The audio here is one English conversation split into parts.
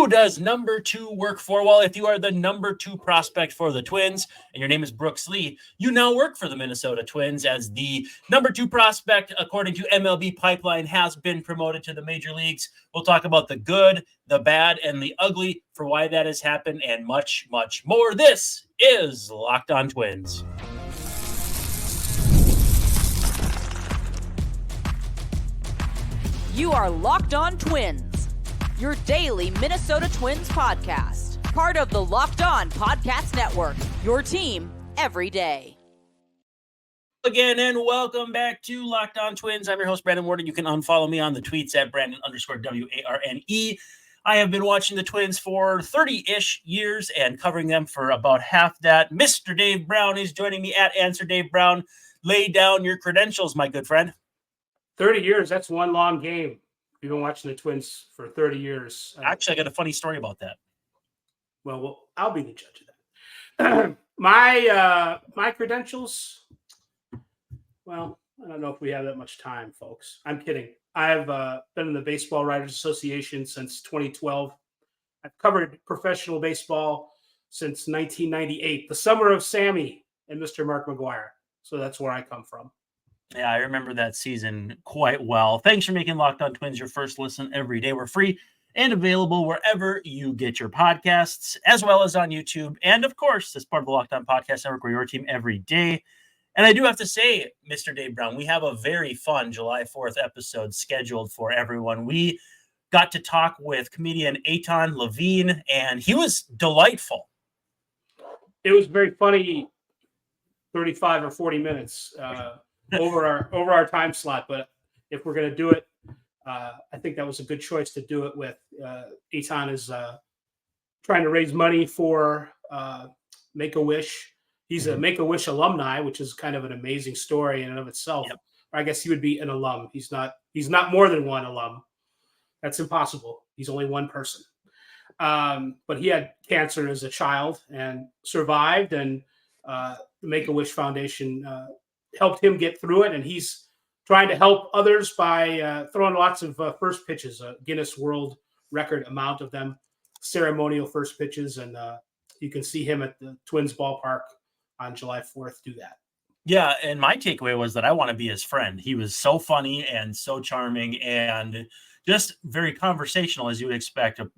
does number 2 work for? Well, if you are the number 2 prospect for the Twins and your name is Brooks Lee, you now work for the Minnesota Twins as the number 2 prospect, according to MLB Pipeline, has been promoted to the major leagues. We'll talk about the good, the bad, and the ugly for why that has happened and much, much more. This is Locked On Twins. You are Locked On Twins, your daily Minnesota Twins podcast. Part of the Locked On Podcast Network, your team every day. Again, and welcome back to Locked On Twins. I'm your host, Brandon Warden. You can unfollow me on the tweets at Brandon_WARNE. I have been watching the Twins for 30-ish years and covering them for about half that. Mr. Dave Brown is joining me at Answer Dave Brown. Lay down your credentials, my good friend. 30 years, that's one long game. You've been watching the Twins for 30 years. Actually, I got a funny story about that. Well, I'll be the judge of that. My credentials, well, I don't know if we have that much time, folks. I'm kidding. I've been in the Baseball Writers Association since 2012. I've covered professional baseball since 1998, the summer of Sammy and Mr. Mark McGwire. So that's where I come from. Yeah, I remember that season quite well. Thanks for making Locked On Twins your first listen every day. We're free and available wherever you get your podcasts, as well as on YouTube. And, of course, as part of the Locked On Podcast Network, we're your team every day. And I do have to say, Mr. Dave Brown, we have a very fun July 4th episode scheduled for everyone. We got to talk with comedian Eitan Levine, and he was delightful. It was very funny, 35 or 40 minutes. Over our time slot, but if we're going to do it, I think that was a good choice to do it with. Eitan is trying to raise money for Make-A-Wish. He's a Make-A-Wish alumni, which is kind of an amazing story in and of itself. Yep. Or I guess he would be an alum. He's not more than one alum. That's impossible. He's only one person. But he had cancer as a child and survived, and the Make-A-Wish Foundation helped him get through it, and he's trying to help others by throwing lots of first pitches, a Guinness World Record amount of them, ceremonial first pitches, and you can see him at the Twins ballpark on July 4th do that. Yeah, and my takeaway was that I want to be his friend. He was so funny and so charming and just very conversational, as you would expect a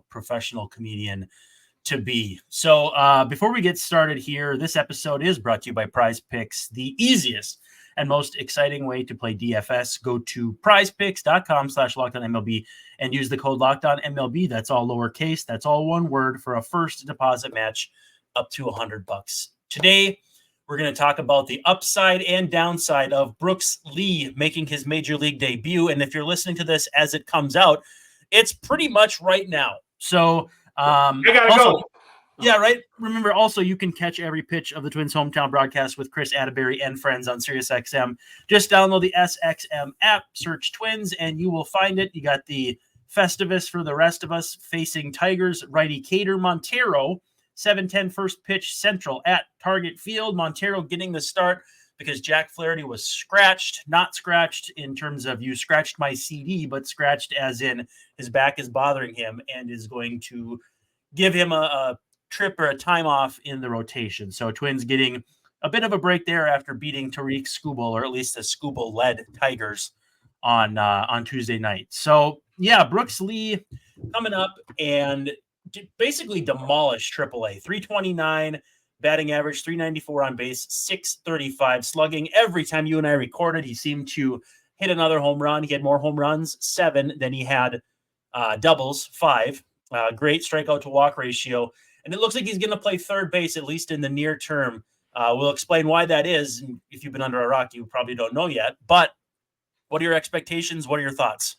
professional comedian to be. So before we get started here, this episode is brought to you by PrizePicks, the easiest and most exciting way to play DFS. Go to prizepicks.com/LockedOnMLB and use the code LockedOnMLB. That's all lowercase. That's all one word for a first deposit match up to $100. Today, we're going to talk about the upside and downside of Brooks Lee making his major league debut. And if you're listening to this as it comes out, it's pretty much right now. So I gotta go. Yeah, right. Remember, also, you can catch every pitch of the Twins hometown broadcast with Chris Atterbury and friends on SiriusXM. Just download the SXM app, search Twins, and you will find it. You got the Festivus for the rest of us facing Tigers. Righty Cater Montero, 7:10 first pitch central at Target Field. Montero getting the start because Jack Flaherty was scratched, not scratched in terms of you scratched my CD, but scratched as in his back is bothering him and is going to give him a trip or a time off in the rotation. So Twins getting a bit of a break there after beating Tariq Skubal, or at least the Skubal-led Tigers on Tuesday night. So, yeah, Brooks Lee coming up and basically demolished AAA. 329 batting average, 394 on base, 635 slugging. Every time you and I recorded, he seemed to hit another home run. He had more home runs, 7, than he had doubles, 5. Great strikeout to walk ratio. And it looks like he's going to play third base, at least in the near term. We'll explain why that is. If you've been under a rock, you probably don't know yet. But what are your expectations? What are your thoughts?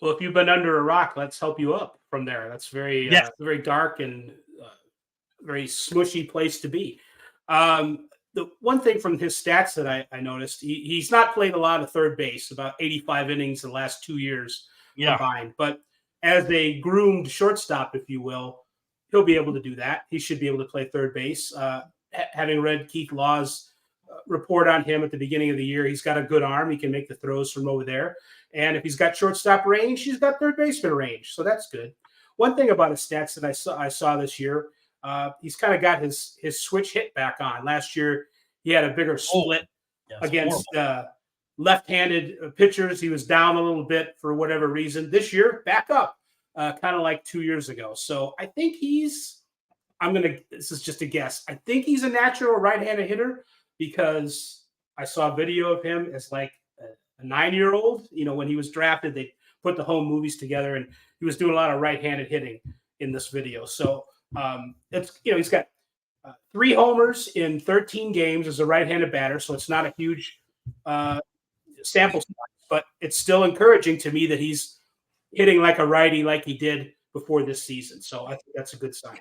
Well, if you've been under a rock, let's help you up from there. That's very dark and very smushy place to be. The one thing from his stats that I noticed, he's not played a lot of third base, about 85 innings in the last 2 years combined. But as a groomed shortstop, if you will, he'll be able to do that. He should be able to play third base. Having read Keith Law's report on him at the beginning of the year, he's got a good arm. He can make the throws from over there. And if he's got shortstop range, he's got third baseman range. So that's good. one thing about his stats that I saw this year, he's kind of got his switch hit back on. Last year, he had a bigger split against left-handed pitchers. He was down a little bit for whatever reason. This year, back up, kind of like 2 years ago. So I think this is just a guess. I think he's a natural right-handed hitter because I saw a video of him as like a 9-year-old. When he was drafted, they put the home movies together, and he was doing a lot of right-handed hitting in this video. So he's got 3 homers in 13 games as a right-handed batter. So it's not a huge sample size, but it's still encouraging to me that he's hitting like a righty like he did before this season. So I think that's a good sign.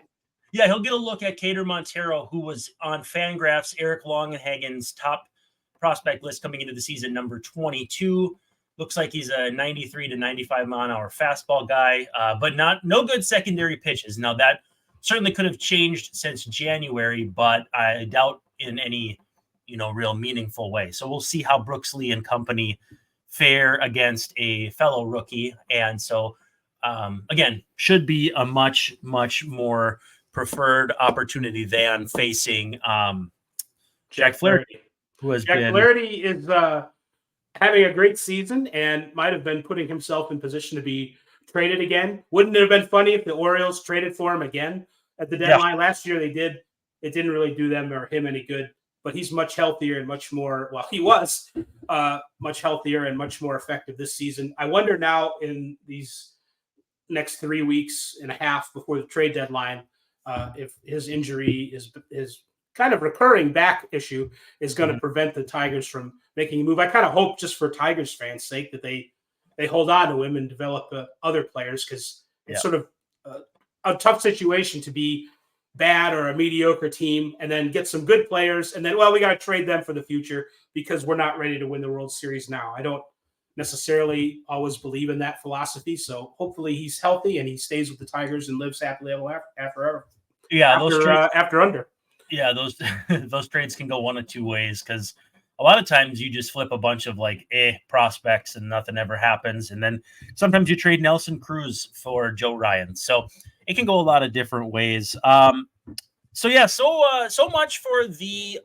Yeah, he'll get a look at Cater Montero, who was on Fangraphs Eric Longenhagen's top prospect list coming into the season, number 22. Looks like he's a 93 to 95 mile an hour fastball guy, but no good secondary pitches. Now that certainly could have changed since January, but I doubt in any real meaningful way. So we'll see how Brooks Lee and company fare against a fellow rookie. And so again, should be a much, much more preferred opportunity than facing Jack Flaherty, Flaherty is having a great season and might have been putting himself in position to be traded again. Wouldn't it have been funny if the Orioles traded for him again at the deadline? Last year they did. It didn't really do them or him any good, but he's much healthier and much more, he was much healthier and much more effective this season. I wonder now in these next 3 weeks and a half before the trade deadline, if his injury is kind of recurring back issue is going to prevent the Tigers from making a move. I kind of hope, just for Tigers fans' sake, that they hold on to him and develop other players, because it's sort of a tough situation to be bad or a mediocre team and then get some good players and then, we got to trade them for the future because we're not ready to win the World Series now. I don't necessarily always believe in that philosophy. So hopefully he's healthy and he stays with the Tigers and lives happily ever after under. Yeah, those trades can go one of two ways, because a lot of times you just flip a bunch of prospects and nothing ever happens. And then sometimes you trade Nelson Cruz for Joe Ryan. So it can go a lot of different ways. So much for the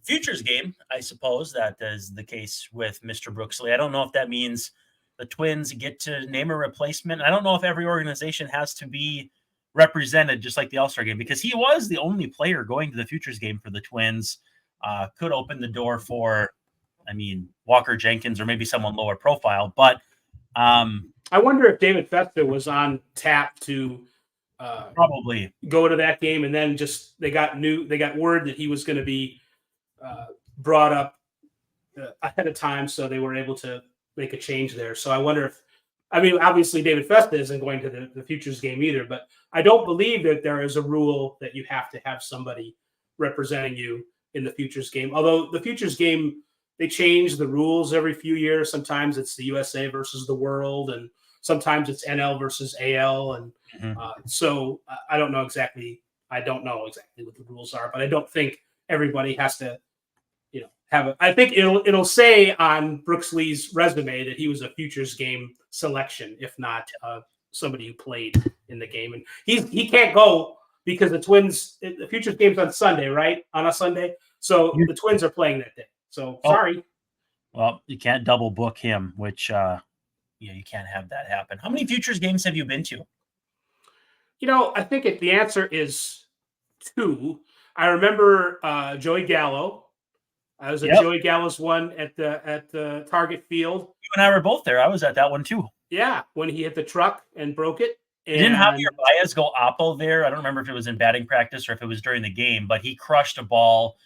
futures game. I suppose that is the case with Mr. Brooksley. I don't know if that means the Twins get to name a replacement. I don't know if every organization has to be represented just like the All-Star game, because he was the only player going to the futures game for the Twins. Could open the door for, Walker Jenkins or maybe someone lower profile. But I wonder if David Festa was on tap to probably go to that game, and then just they got word that he was going to be brought up ahead of time, so they were able to make a change there. So I wonder if, obviously David Festa isn't going to the futures game either, but I don't believe that there is a rule that you have to have somebody representing you in the futures game. Although the futures game, they change the rules every few years. Sometimes it's the USA versus the world, and sometimes it's NL versus AL. And so I don't know exactly what the rules are, but I don't think everybody has to, I think it'll say on Brooks Lee's resume that he was a futures game selection, if not somebody who played in the game. And he can't go because the Twins, the futures game's on Sunday, right? On a Sunday. So the Twins are playing that day. So sorry. Well, you can't double book him, which you can't have that happen. How many futures games have you been to? I think the answer is 2. I remember Joey Gallo. I was at Joey Gallo's one at the Target Field. You and I were both there. I was at that one too. Yeah, when he hit the truck and broke it. And didn't Javier Baez go oppo there? I don't remember if it was in batting practice or if it was during the game, but he crushed a ball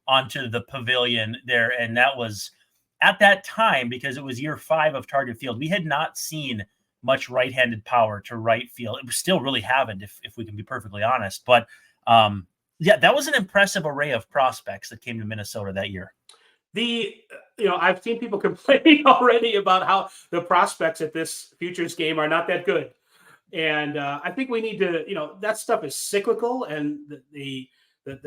onto the pavilion there. And that was at that time, because it was year 5 of Target Field. We had not seen much right-handed power to right field. It still really haven't, if we can be perfectly honest. But that was an impressive array of prospects that came to Minnesota that year. I've seen people complaining already about how the prospects at this futures game are not that good. And I think we need to, that stuff is cyclical, and the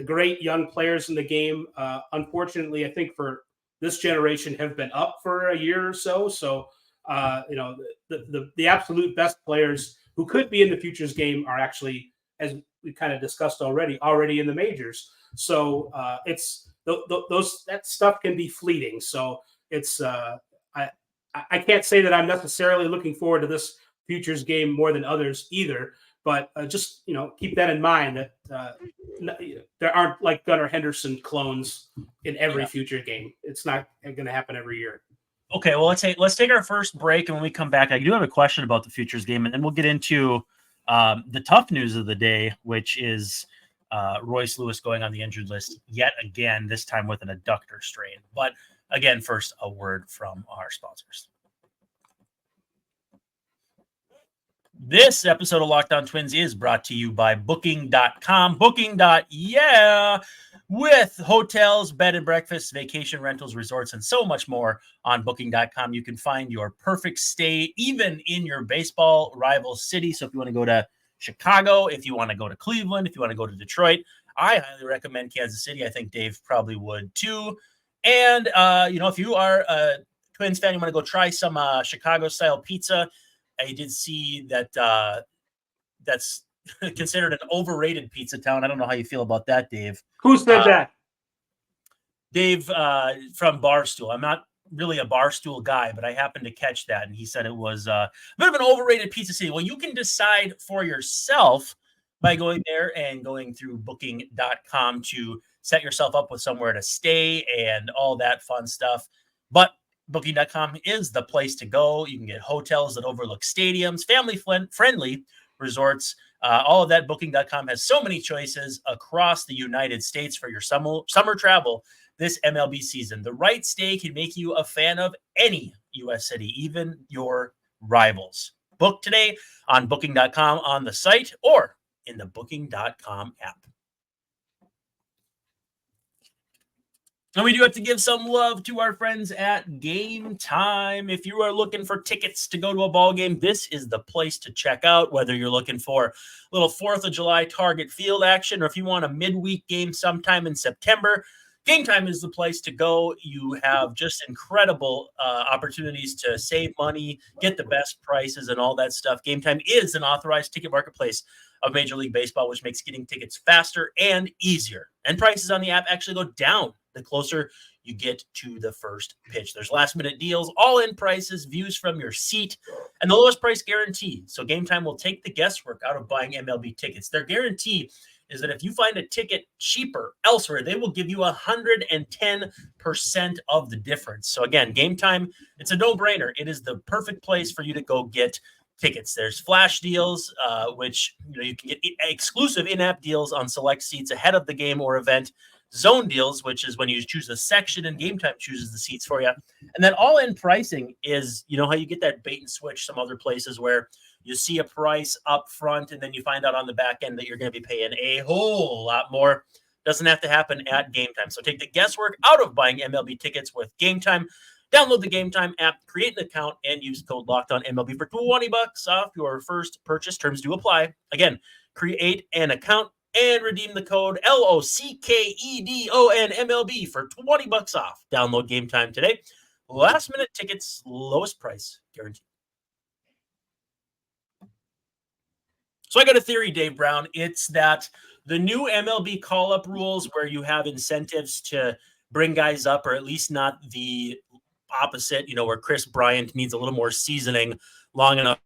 great young players in the game, unfortunately, I think for this generation have been up for a year or so. So, the absolute best players who could be in the futures game are actually, as we kind of discussed already in the majors. So it's that stuff can be fleeting. So it's I can't say that I'm necessarily looking forward to this futures game more than others either. But just keep that in mind that there aren't like Gunnar Henderson clones in every future game. It's not going to happen every year. Okay, well let's take our first break, and when we come back, I do have a question about the futures game, and then we'll get into the tough news of the day, which is Royce Lewis going on the injured list yet again, this time with an adductor strain. But again, first, a word from our sponsors. This episode of Locked On Twins is brought to you by Booking.com. Booking.yeah, with hotels, bed and breakfast, vacation rentals, resorts, and so much more on Booking.com. You can find your perfect stay even in your baseball rival city. So if you want to go to Chicago, if you want to go to Cleveland, if you want to go to Detroit, I highly recommend Kansas City. I think Dave probably would too. And, if you are a Twins fan, you want to go try some Chicago-style pizza, I did see that that's considered an overrated pizza town. I don't know how you feel about that, Dave. Who said that? Dave from Barstool. I'm not really a Barstool guy, but I happened to catch that, and he said it was a bit of an overrated pizza city. Well, you can decide for yourself by going there and going through Booking.com to set yourself up with somewhere to stay and all that fun stuff. But Booking.com is the place to go. You can get hotels that overlook stadiums, family-friendly resorts, all of that. Booking.com has so many choices across the United States for your summer travel this MLB season. The right stay can make you a fan of any U.S. city, even your rivals. Book today on Booking.com on the site or in the Booking.com app. And we do have to give some love to our friends at GameTime. If you are looking for tickets to go to a ball game, this is the place to check out, whether you're looking for a little 4th of July Target Field action or if you want a midweek game sometime in September. GameTime is the place to go. You have just incredible opportunities to save money, get the best prices, and all that stuff. GameTime is an authorized ticket marketplace of Major League Baseball, which makes getting tickets faster and easier. And prices on the app actually go down the closer you get to the first pitch. There's last-minute deals, all-in prices, views from your seat, and the lowest price guarantee. So GameTime will take the guesswork out of buying MLB tickets. Their guarantee is that if you find a ticket cheaper elsewhere, they will give you 110% of the difference. So again, GameTime, it's a no-brainer. It is the perfect place for you to go get tickets. There's flash deals, which you can get exclusive in-app deals on select seats ahead of the game or event. Zone deals, which is when you choose a section and GameTime chooses the seats for you. And then all-in pricing is, how you get that bait and switch some other places where you see a price up front and then you find out on the back end that you're going to be paying a whole lot more. Doesn't have to happen at GameTime. So take the guesswork out of buying MLB tickets with GameTime. Download the GameTime app, create an account, and use code LOCKEDONMLB for $20 off your first purchase. Terms do apply. Again, create an account and redeem the code LOCKEDONMLB for $20 off. Download GameTime today. Last minute tickets, lowest price guaranteed. So I got a theory, Dave Brown. It's that the new MLB call-up rules where you have incentives to bring guys up, or at least not the opposite, where Chris Bryant needs a little more seasoning long enough.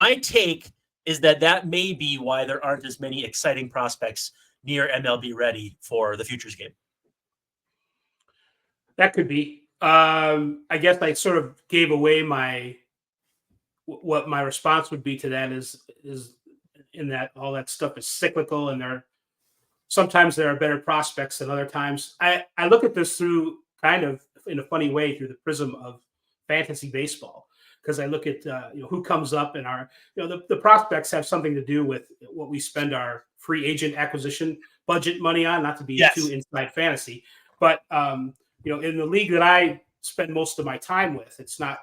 My take is that may be why there aren't as many exciting prospects near MLB ready for the futures game. That could be. I guess I sort of gave away what my response would be to that is in that all that stuff is cyclical, and sometimes there are better prospects than other times. I look at this through kind of in a funny way through the prism of fantasy baseball, because I look at who comes up in our the prospects have something to do with what we spend our free agent acquisition budget money on. Not to be too inside fantasy, but in the league that I spend most of my time with, it's not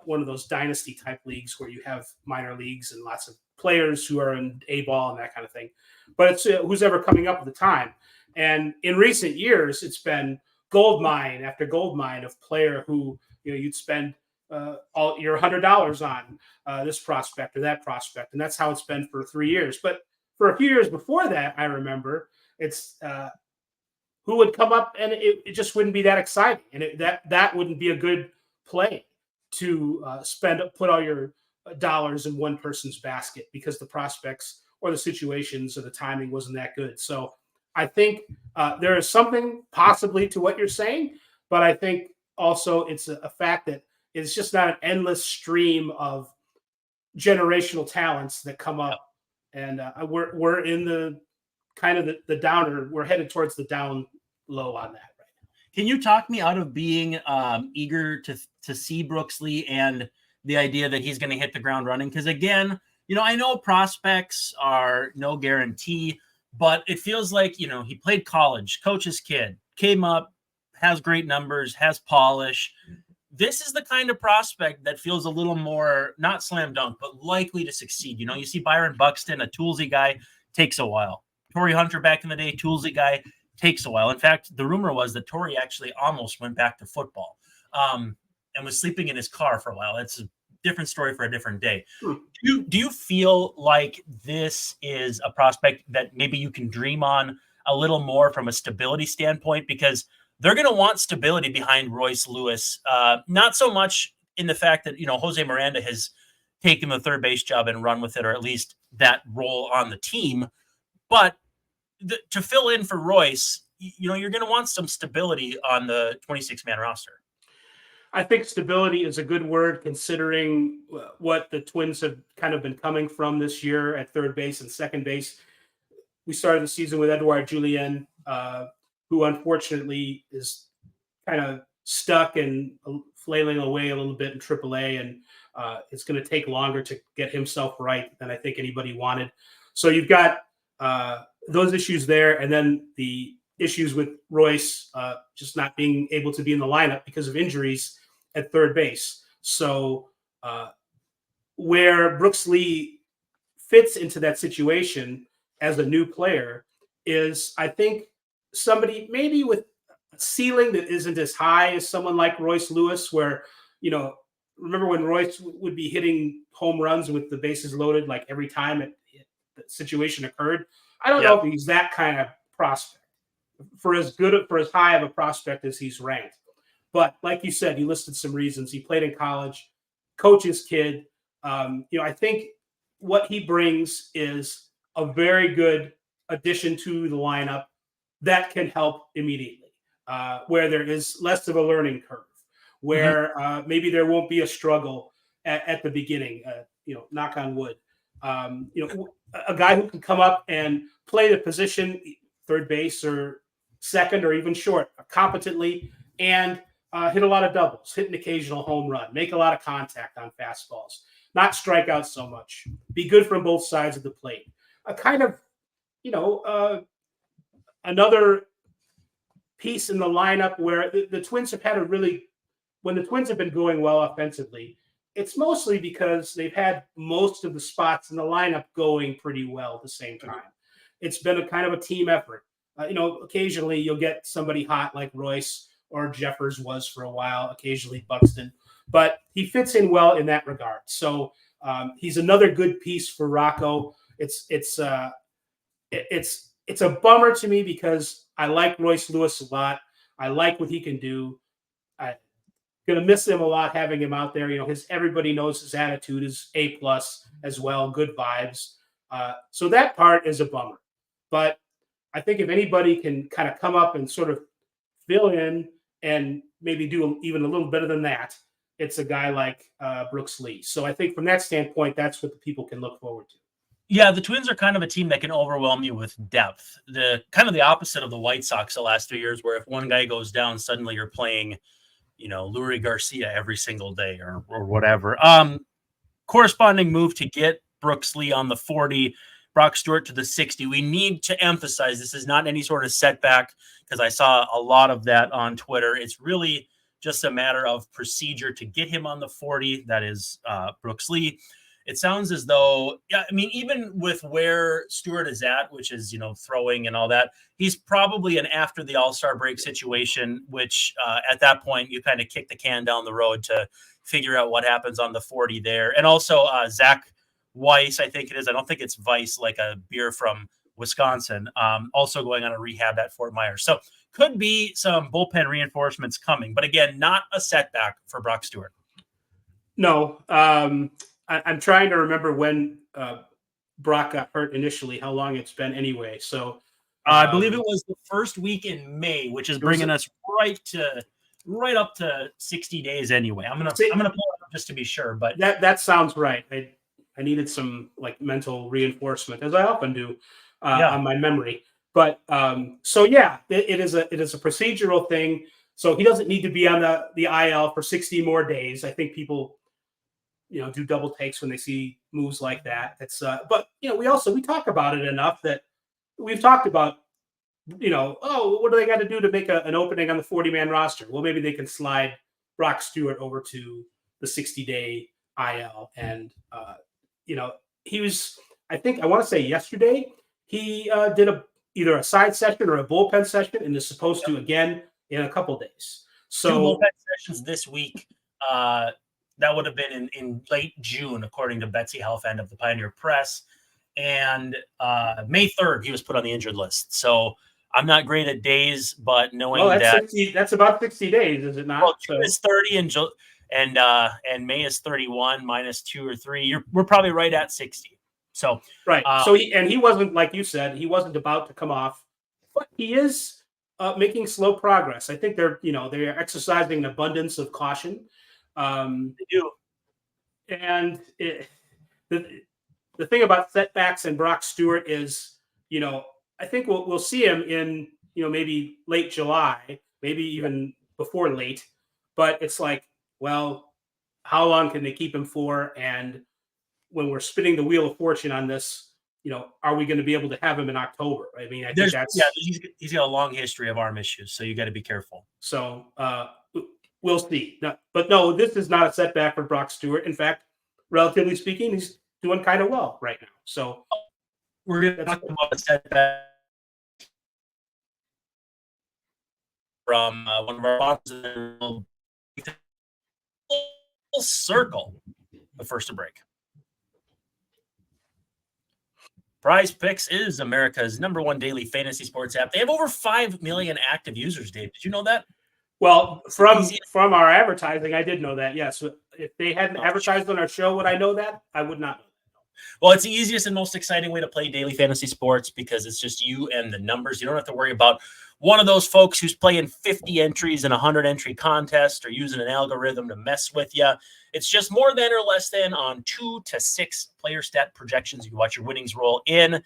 one of those dynasty type leagues where you have minor leagues and lots of players who are in A-ball and that kind of thing. But it's who's ever coming up at the time. And in recent years, it's been gold mine after gold mine of player who, you'd spend all your $100 on this prospect or that prospect. And that's how it's been for 3 years. But for a few years before that, I remember it's who would come up and it just wouldn't be that exciting. And that wouldn't be a good play to put all your dollars in one person's basket because the prospects or the situations or the timing wasn't that good. So I think there is something possibly to what you're saying, but I think also it's a fact that it's just not an endless stream of generational talents that come up. And we're in the kind of the downer. We're headed towards the down low on that right now. Can you talk me out of being eager to see Brooks Lee and the idea that he's going to hit the ground running? Because again, I know prospects are no guarantee, but it feels like, he played college, coach's kid, came up, has great numbers, has polish. This is the kind of prospect that feels a little more, not slam dunk, but likely to succeed. You see Byron Buxton, a toolsy guy, takes a while. Torrey Hunter back in the day, toolsy guy, takes a while. In fact, the rumor was that Torrey actually almost went back to football and was sleeping in his car for a while. That's a different story for a different day. Do you feel like this is a prospect that maybe you can dream on a little more from a stability standpoint? Because they're going to want stability behind Royce Lewis. Not so much in the fact that, Jose Miranda has taken the third base job and run with it, or at least that role on the team. But to fill in for Royce, you're going to want some stability on the 26-man roster. I think stability is a good word considering what the Twins have kind of been coming from this year at third base and second base. We started the season with Edouard Julien, who unfortunately is kind of stuck and flailing away a little bit in AAA, and it's going to take longer to get himself right than I think anybody wanted. So you've got those issues there, and then the issues with Royce just not being able to be in the lineup because of injuries at third base. So where Brooks Lee fits into that situation as a new player is, I think, somebody maybe with a ceiling that isn't as high as someone like Royce Lewis, where, remember when Royce would be hitting home runs with the bases loaded, like every time the situation occurred. I don't know if he's that kind of prospect for as high of a prospect as he's ranked. But like you said, you listed some reasons. He played in college, coach's kid. I think what he brings is a very good addition to the lineup that can help immediately, where there is less of a learning curve, where maybe there won't be a struggle at the beginning, knock on wood. A guy who can come up and play the position, third base or second or even short, competently, and hit a lot of doubles, hit an occasional home run, make a lot of contact on fastballs, not strike out so much, be good from both sides of the plate. A kind of, another piece in the lineup where the Twins have had when the Twins have been going well offensively, it's mostly because they've had most of the spots in the lineup going pretty well at the same time. It's been a kind of a team effort. Occasionally you'll get somebody hot like Royce or Jeffers was for a while, occasionally Buxton, but he fits in well in that regard. So he's another good piece for Rocco. It's a bummer to me because I like Royce Lewis a lot. I like what he can do. I'm gonna miss him a lot having him out there. Everybody knows his attitude is A+ as well, good vibes. So that part is a bummer. But I think if anybody can kind of come up and sort of fill in and maybe do even a little better than that, it's a guy like Brooks Lee. So I think from that standpoint, that's what the people can look forward to. Yeah, the Twins are kind of a team that can overwhelm you with depth. The kind of the opposite of the White Sox the last 2 years, where if one guy goes down, suddenly you're playing, Lurie Garcia every single day or whatever. Corresponding move to get Brooks Lee on the 40, Brock Stewart to the 60. We need to emphasize this is not any sort of setback, because I saw a lot of that on Twitter. It's really just a matter of procedure to get him on the 40. That is Brooks Lee. it sounds as though, yeah, I mean, even with where Stewart is at, which is, throwing and all that, he's probably an after the All-Star break situation, which at that point you kind of kick the can down the road to figure out what happens on the 40 there. And also Zach Weiss, I think it is. I don't think it's Weiss, like a beer from Wisconsin, also going on a rehab at Fort Myers. So could be some bullpen reinforcements coming, but again, not a setback for Brock Stewart. No, I'm trying to remember when Brock got hurt initially, how long it's been anyway. So I believe it was the first week in May, which is bringing us right up to 60 days anyway. I'm gonna pull it up just to be sure, but that sounds right. I needed some mental reinforcement, as I often do on my memory. But so yeah, it is a procedural thing. So he doesn't need to be on the IL for 60 more days. I think people do double takes when they see moves like that. It's but we talk about it enough that we've talked about what do they got to do to make an opening on the 40-man roster? Well, maybe they can slide Brock Stewart over to the 60-day IL. And he was, I think, I want to say yesterday, he did either a side session or a bullpen session, and is supposed to again in a couple days. So 2 bullpen sessions this week. That would have been in late June, according to Betsy Halfand of the Pioneer Press. And May 3rd, he was put on the injured list. So I'm not great at days, but knowing that's about 60 days, is it not? Well, June is 30 and May is 31 minus 2 or 3. We're probably right at 60. So right. So he wasn't, like you said, he wasn't about to come off, but he is making slow progress. I think they're exercising an abundance of caution. They do. And the thing about setbacks and Brock Stewart is, I think we'll see him in, maybe late July, maybe even before late. But it's like, well, how long can they keep him for? And when we're spinning the wheel of fortune on this, are we going to be able to have him in October? I mean, I think he's got a long history of arm issues, so you got to be careful. So we'll see. But no, this is not a setback for Brock Stewart. In fact, relatively speaking, he's doing kind of well right now. So we're going to talk about a setback from one of our bosses. Full circle, but first a break. PrizePicks is America's #1 daily fantasy sports app. They have over 5 million active users, Dave. Did you know that? Well, from our advertising, I did know that. Yes. If they hadn't advertised on our show, would I know that? I would not know that. Well, it's the easiest and most exciting way to play daily fantasy sports because it's just you and the numbers. You don't have to worry about one of those folks who's playing 50 entries in a 100-entry contest or using an algorithm to mess with you. It's just more than or less than on 2 to 6 player stat projections. You can watch your winnings roll in,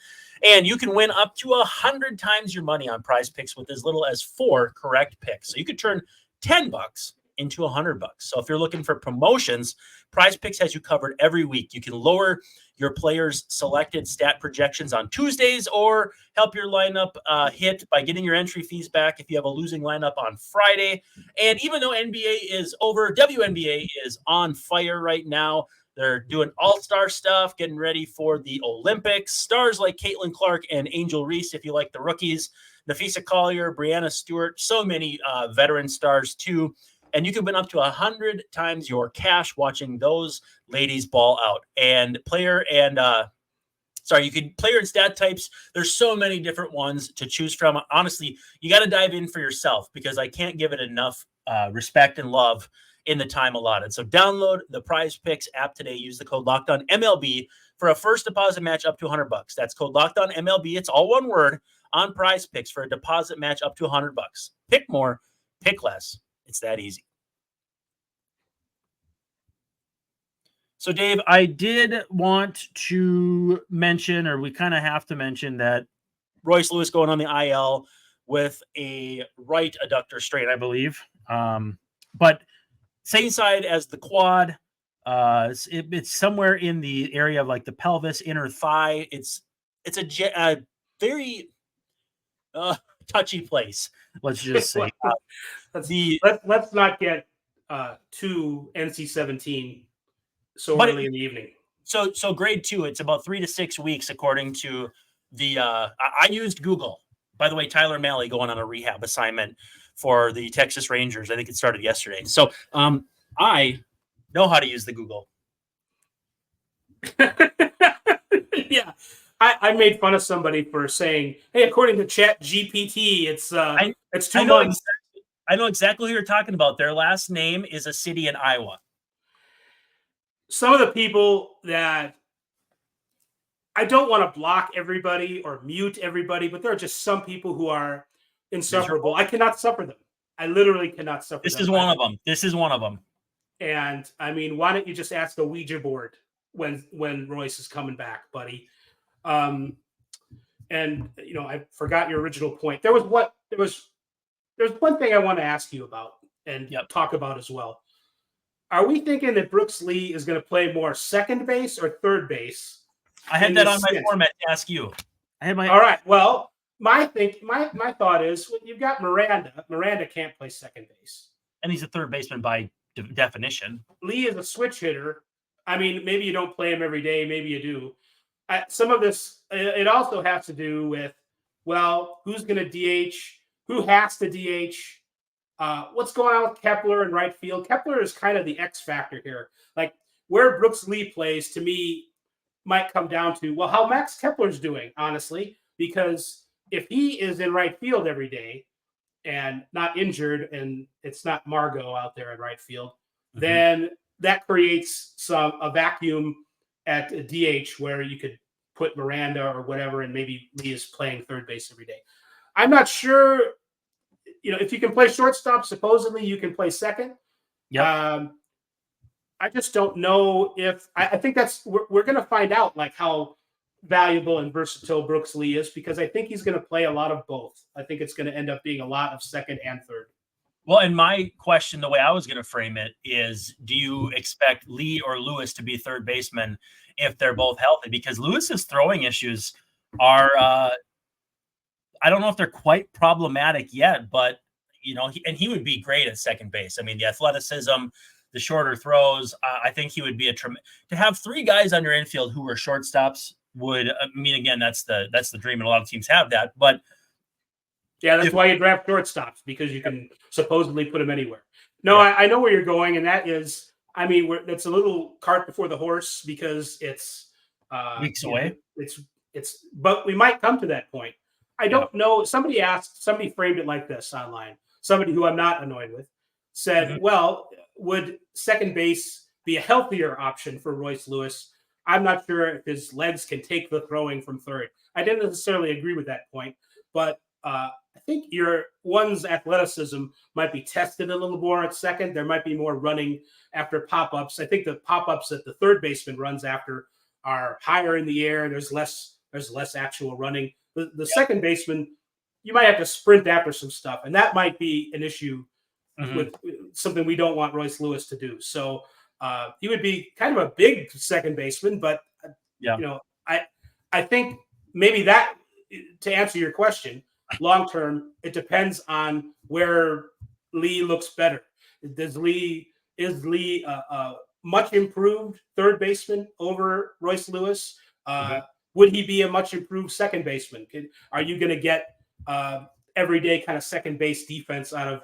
and you can win up to 100 times your money on PrizePicks with as little as 4 correct picks. So you could turn $10 into $100. So if you're looking for promotions, PrizePicks has you covered every week. You can lower your players' selected stat projections on Tuesdays or help your lineup hit by getting your entry fees back if you have a losing lineup on Friday. And even though NBA is over, WNBA is on fire right now. They're doing all-star stuff, getting ready for the Olympics. Stars like Caitlin Clark and Angel Reese, if you like the rookies, Nafisa Collier, Brianna Stewart, so many veteran stars too. And you can win up to 100 times your cash watching those ladies ball out. And player and stat types. There's so many different ones to choose from. Honestly, you got to dive in for yourself because I can't give it enough respect and love in the time allotted. So download the PrizePicks app today. Use the code LOCKEDONMLB for a first deposit match up to $100. That's code LOCKEDONMLB. It's all one word on PrizePicks for a deposit match up to $100. Pick more, pick less. It's that easy. So, Dave, I did want to mention, or we kind of have to mention, that Royce Lewis going on the IL with a right adductor strain, I believe. But same side as the quad. It's somewhere in the area of like the pelvis, inner thigh. It's a very touchy place. Let's just say. Let's not get too NC-17 so early in the evening. So grade 2, it's about 3 to 6 weeks according to the. I used Google. By the way, Tyler Malley going on a rehab assignment for the Texas Rangers. I think it started yesterday. So I know how to use the Google. Yeah. I made fun of somebody for saying, "Hey, according to Chat GPT, it's 2 months." I know exactly who you're talking about. Their last name is a city in Iowa. Some of the people that I don't want to block everybody or mute everybody, but there are just some people who are insufferable. I cannot suffer them. I literally cannot suffer them. This is one of them. This is one of them. And I mean, why don't you just ask a Ouija board when Royce is coming back, buddy? And I forgot your original point. There's one thing I want to ask you about and talk about as well. Are we thinking that Brooks Lee is going to play more second base or third base? I had that on my format to ask you. All right. Well, my thought is you've got Miranda. Miranda can't play second base, and he's a third baseman by definition. Lee is a switch hitter. I mean, maybe you don't play him every day. Maybe you do. Some of this, it also has to do with, well, who's going to DH? Who has to DH? What's going on with Kepler in right field? Kepler is kind of the X factor here. Like where Brooks Lee plays, to me, might come down to, well, how Max Kepler's doing, honestly, because if he is in right field every day and not injured and it's not Margot out there in right field, then that creates a vacuum at a DH where you could put Miranda or whatever, and maybe Lee is playing third base every day. I'm not sure, if you can play shortstop, supposedly you can play second. Yeah. I just don't know if I think we're going to find out like how valuable and versatile Brooks Lee is, because I think he's going to play a lot of both. I think it's going to end up being a lot of second and third. Well, and my question, the way I was going to frame it is, do you expect Lee or Lewis to be third baseman if they're both healthy? Because Lewis's throwing issues are, I don't know if they're quite problematic yet, but, he would be great at second base. I mean, the athleticism, the shorter throws, I think he would be to have 3 guys on your infield who are shortstops would, again, that's the dream, and a lot of teams have that, but yeah, that's why you draft shortstops, because you can supposedly put them anywhere. No, yeah. I know where you're going, and that is, that's a little cart before the horse, because it's weeks away. But we might come to that point. I don't know. Somebody framed it like this online. Somebody who I'm not annoyed with said, well, would second base be a healthier option for Royce Lewis? I'm not sure if his legs can take the throwing from third. I didn't necessarily agree with that point, but I think your one's athleticism might be tested a little more at second. There might be more running after pop-ups. I think the pop-ups that the third baseman runs after are higher in the air. There's less actual running. The second baseman, you might have to sprint after some stuff, and that might be an issue with something we don't want Royce Lewis to do. So he would be kind of a big second baseman, but I think maybe that, to answer your question, long term, it depends on where Lee looks better. Is Lee a much improved third baseman over Royce Lewis? Would he be a much improved second baseman? Are you going to get everyday kind of second base defense out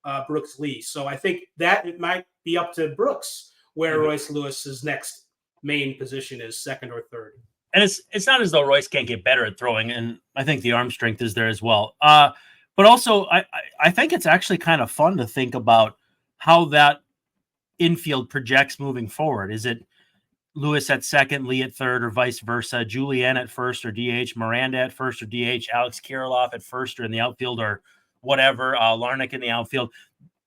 of Brooks Lee? So I think that it might be up to Brooks where Royce Lewis's next main position is, second or third. And it's not as though Royce can't get better at throwing, and I think the arm strength is there as well. But also, I think it's actually kind of fun to think about how that infield projects moving forward. Is it Lewis at second, Lee at third, or vice versa? Julian at first or DH, Miranda at first or DH, Alex Kirilloff at first or in the outfield or whatever, Larnach in the outfield.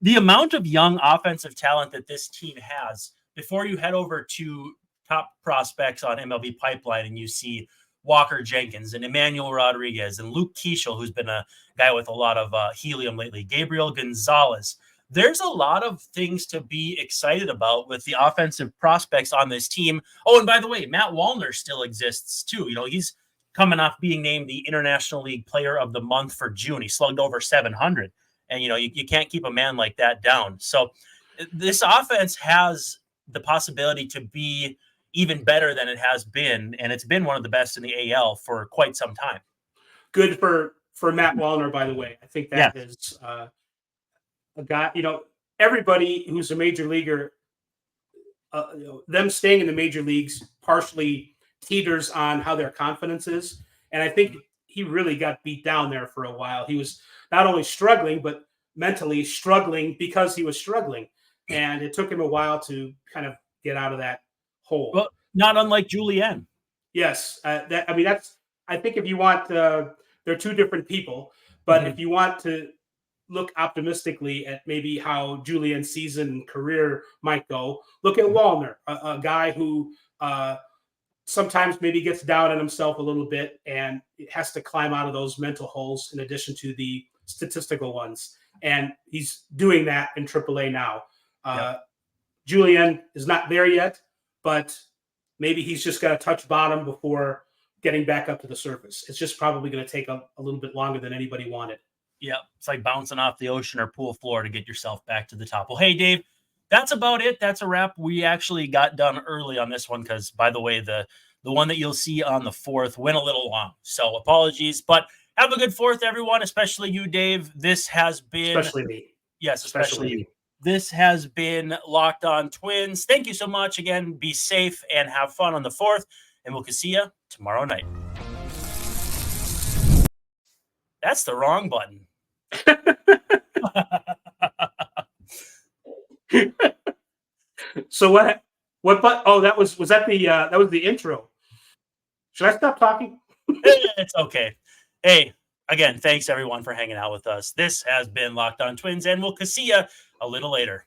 The amount of young offensive talent that this team has, before you head over to top prospects on MLB Pipeline and you see Walker Jenkins and Emmanuel Rodriguez and Luke Keeschel, who's been a guy with a lot of helium lately, Gabriel Gonzalez. There's a lot of things to be excited about with the offensive prospects on this team. Oh, and by the way, Matt Wallner still exists too. He's coming off being named the International League Player of the Month for June. He slugged over 700. And, you can't keep a man like that down. So this offense has the possibility to be even better than it has been, and it's been one of the best in the AL for quite some time. Good for Matt Wallner, by the way. I think that is a guy. Everybody who's a major leaguer, them staying in the major leagues partially teeters on how their confidence is, and I think he really got beat down there for a while. He was not only struggling, but mentally struggling because he was struggling. And it took him a while to kind of get out of that hole. Well, not unlike Julian. Yes. I think if you want, they're two different people, but if you want to look optimistically at maybe how Julian's season and career might go, look at Wallner, a guy who, sometimes maybe gets down on himself a little bit and has to climb out of those mental holes in addition to the statistical ones. And he's doing that in AAA now. Julian is not there yet, but maybe he's just got to touch bottom before getting back up to the surface. It's just probably going to take a little bit longer than anybody wanted. Yeah, it's like bouncing off the ocean or pool floor to get yourself back to the top. Well, hey, Dave, that's about it. That's a wrap. We actually got done early on this one because, by the way, the one that you'll see on the 4th went a little long. So apologies, but have a good 4th, everyone, especially you, Dave. This has been... Especially me. Yes, especially you. This has been Locked On Twins. Thank you so much. Again, be safe and have fun on the 4th, and we'll see you tomorrow night. That's the wrong button. So what? But that was the intro. Should I stop talking? It's okay. Hey, again, thanks everyone for hanging out with us. This has been Locked On Twins, and we'll see you a little later.